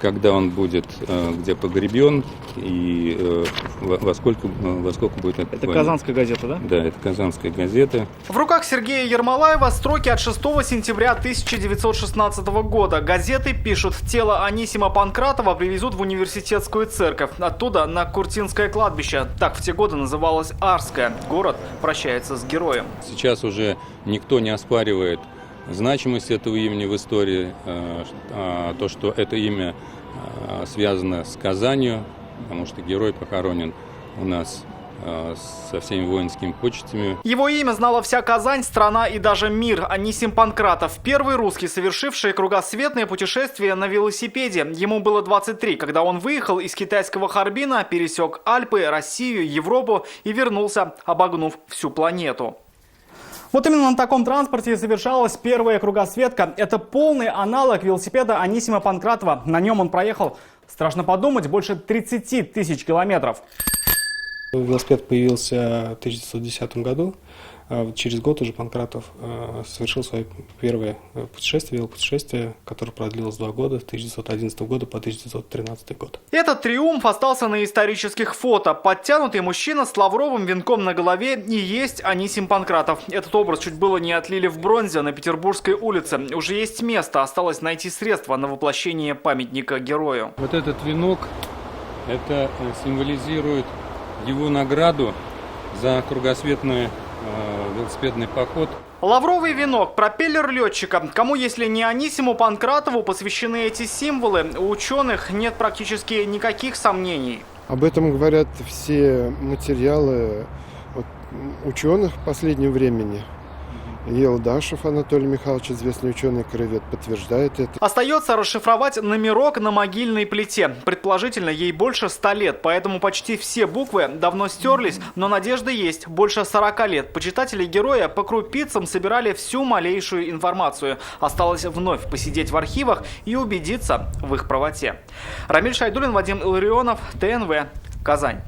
когда он будет, где погребен и во сколько будет это. Это «Казанская газета», да? Да, это «Казанская газета». В руках Сергея Ермолаева строки от 6 сентября 1916 года. Газеты пишут: тело Анисима Панкратова привезут в университетскую церковь. Оттуда на Куртинское кладбище. Так в те годы называлось Арское. Город прощается с героем. Сейчас уже никто не оспаривает значимость этого имени в истории, то, что это имя связано с Казанью, потому что герой похоронен у нас со всеми воинскими почестями. Его имя знала вся Казань, страна и даже мир. Анисим Панкратов – первый русский, совершивший кругосветное путешествие на велосипеде. Ему было 23, когда он выехал из китайского Харбина, пересек Альпы, Россию, Европу и вернулся, обогнув всю планету. Вот именно на таком транспорте совершалась первая кругосветка. Это полный аналог велосипеда Анисима Панкратова. На нем он проехал, страшно подумать, больше 30 тысяч километров. Велосипед появился в 1910 году. Через год уже Панкратов совершил свое первое велопутешествие, которое продлилось 2 года, с 1911 года по 1913 год. Этот триумф остался на исторических фото. Подтянутый мужчина с лавровым венком на голове и есть Анисим Панкратов. Этот образ чуть было не отлили в бронзе на Петербургской улице. Уже есть место, осталось найти средства на воплощение памятника герою. Вот этот венок, это символизирует его награду за кругосветный велосипедный поход. Лавровый венок, пропеллер летчика. Кому, если не Анисиму Панкратову, посвящены эти символы? У ученых нет практически никаких сомнений. Об этом говорят все материалы ученых последнего времени. Елдашев Анатолий Михайлович, известный ученый-краевед, подтверждает это. Остается расшифровать номерок на могильной плите. Предположительно, ей больше 100 лет, поэтому почти все буквы давно стерлись, но надежда есть. Больше 40 лет почитатели героя по крупицам собирали всю малейшую информацию. Осталось вновь посидеть в архивах и убедиться в их правоте. Рамиль Шайдуллин, Вадим Илларионов, ТНВ, Казань.